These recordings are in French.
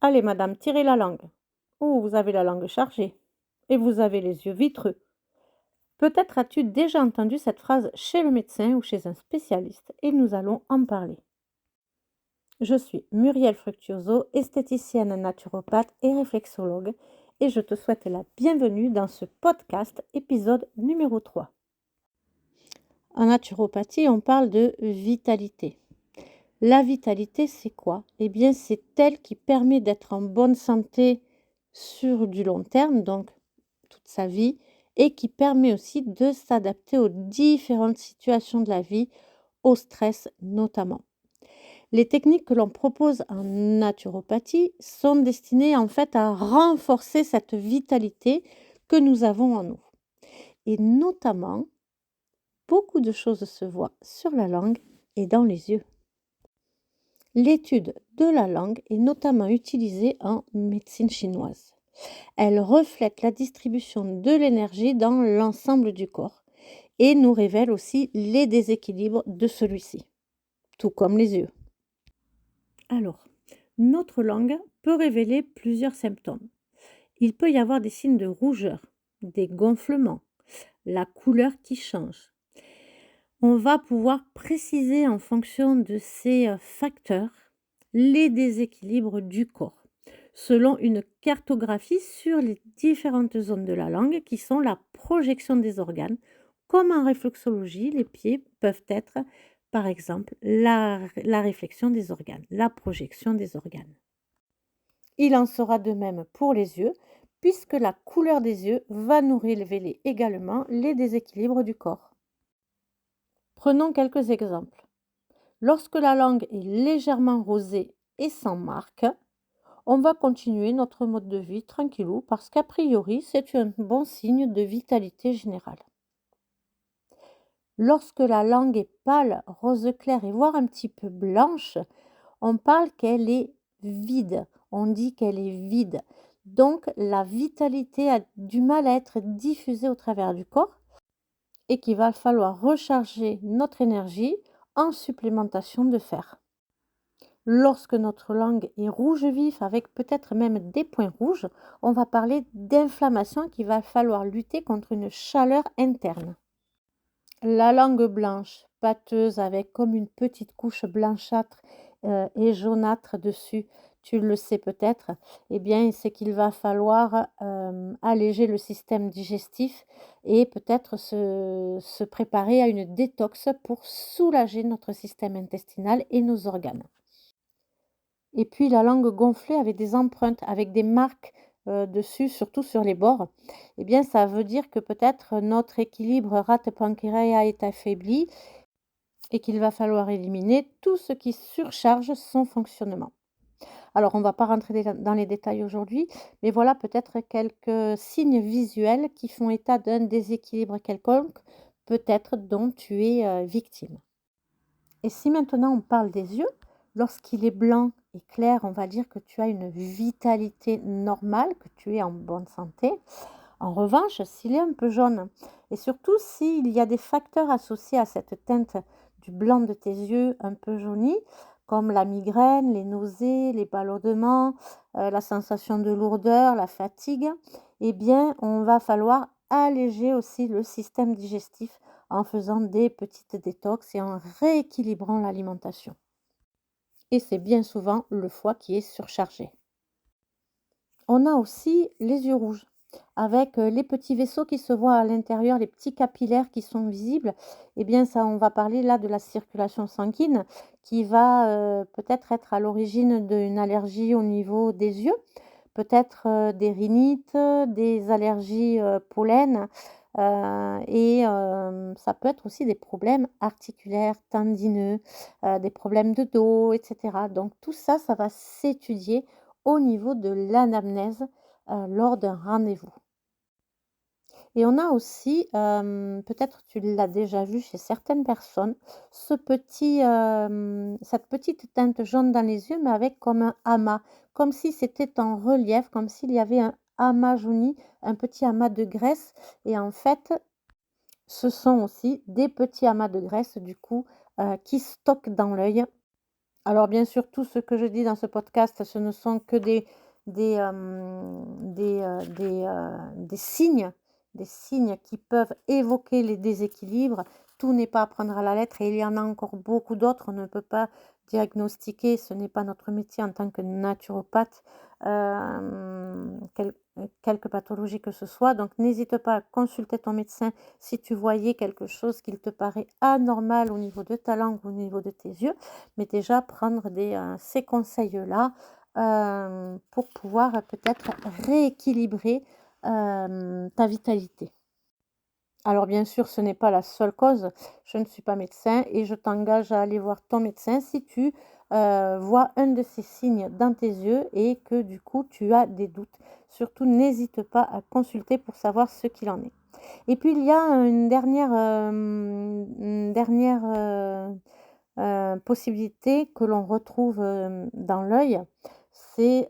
Allez, madame, tirez la langue. Oh, vous avez la langue chargée. Et vous avez les yeux vitreux. Peut-être as-tu déjà entendu cette phrase chez le médecin ou chez un spécialiste, et nous allons en parler. Je suis Muriel Fructuoso, esthéticienne naturopathe et réflexologue, et je te souhaite la bienvenue dans ce podcast épisode numéro 3. En naturopathie, on parle de vitalité. La vitalité, c'est quoi? Eh bien, c'est elle qui permet d'être en bonne santé sur du long terme, donc toute sa vie, et qui permet aussi de s'adapter aux différentes situations de la vie, au stress notamment. Les techniques que l'on propose en naturopathie sont destinées en fait à renforcer cette vitalité que nous avons en nous. Et notamment, beaucoup de choses se voient sur la langue et dans les yeux. L'étude de la langue est notamment utilisée en médecine chinoise. Elle reflète la distribution de l'énergie dans l'ensemble du corps et nous révèle aussi les déséquilibres de celui-ci, tout comme les yeux. Alors, notre langue peut révéler plusieurs symptômes. Il peut y avoir des signes de rougeur, des gonflements, la couleur qui change. On va pouvoir préciser en fonction de ces facteurs les déséquilibres du corps, selon une cartographie sur les différentes zones de la langue qui sont la projection des organes. Comme en réflexologie, les pieds peuvent être, par exemple, la réflexion des organes, la projection des organes. Il en sera de même pour les yeux, puisque la couleur des yeux va nous révéler également les déséquilibres du corps. Prenons quelques exemples. Lorsque la langue est légèrement rosée et sans marque, on va continuer notre mode de vie tranquillou parce qu'a priori, c'est un bon signe de vitalité générale. Lorsque la langue est pâle, rose clair et voire un petit peu blanche, on parle qu'elle est vide. On dit qu'elle est vide. Donc, la vitalité a du mal à être diffusée au travers du corps et qu'il va falloir recharger notre énergie en supplémentation de fer. Lorsque notre langue est rouge vif avec peut-être même des points rouges, on va parler d'inflammation qu'il va falloir lutter contre une chaleur interne. La langue blanche, pâteuse avec comme une petite couche blanchâtre et jaunâtre dessus, tu le sais peut-être, eh bien c'est qu'il va falloir alléger le système digestif et peut-être se préparer à une détox pour soulager notre système intestinal et nos organes. Et puis la langue gonflée avec des empreintes, avec des marques, dessus, surtout sur les bords, eh bien ça veut dire que peut-être notre équilibre rate-pancréas est affaibli et qu'il va falloir éliminer tout ce qui surcharge son fonctionnement. Alors on ne va pas rentrer dans les détails aujourd'hui, mais voilà peut-être quelques signes visuels qui font état d'un déséquilibre quelconque, peut-être dont tu es, victime. Et si maintenant on parle des yeux, lorsqu'il est blanc et clair, on va dire que tu as une vitalité normale, que tu es en bonne santé. En revanche, s'il est un peu jaune, et surtout s'il y a des facteurs associés à cette teinte du blanc de tes yeux un peu jaunis, comme la migraine, les nausées, les ballonnements, la sensation de lourdeur, la fatigue, eh bien, on va falloir alléger aussi le système digestif en faisant des petites détox et en rééquilibrant l'alimentation. Et c'est bien souvent le foie qui est surchargé. On a aussi les yeux rouges, avec les petits vaisseaux qui se voient à l'intérieur, les petits capillaires qui sont visibles. Eh bien, ça, on va parler là de la circulation sanguine qui va peut-être être à l'origine d'une allergie au niveau des yeux, peut-être des rhinites, des allergies pollen. Ça peut être aussi des problèmes articulaires, tendineux, des problèmes de dos, etc. Donc tout ça, ça va s'étudier au niveau de l'anamnèse lors d'un rendez-vous. Et on a aussi, peut-être tu l'as déjà vu chez certaines personnes, cette petite teinte jaune dans les yeux, mais avec comme un amas, comme si c'était en relief, comme s'il y avait un amas jauni, un petit amas de graisse. Et en fait, ce sont aussi des petits amas de graisse, du coup, qui stockent dans l'œil Alors bien sûr, tout ce que je dis dans ce podcast, ce ne sont que des signes qui peuvent évoquer les déséquilibres. Tout n'est pas à prendre à la lettre et il y en a encore beaucoup d'autres. On ne peut pas diagnostiquer, ce n'est pas notre métier en tant que naturopathe, quelque pathologie que ce soit. Donc n'hésite pas à consulter ton médecin si tu voyais quelque chose qui te paraît anormal au niveau de ta langue ou au niveau de tes yeux. Mais déjà prendre ces conseils-là, pour pouvoir peut-être rééquilibrer, ta vitalité. Alors bien sûr, ce n'est pas la seule cause. Je ne suis pas médecin et je t'engage à aller voir ton médecin si tu, vois un de ces signes dans tes yeux et que du coup tu as des doutes. Surtout n'hésite pas à consulter pour savoir ce qu'il en est. Et puis il y a possibilité que l'on retrouve, dans l'œil, c'est,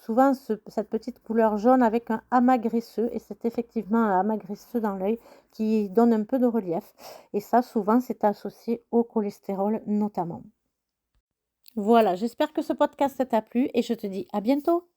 souvent cette petite couleur jaune avec un amas graisseux et c'est effectivement un amas graisseux dans l'œil qui donne un peu de relief et ça souvent c'est associé au cholestérol notamment. Voilà, j'espère que ce podcast t'a plu et je te dis à bientôt.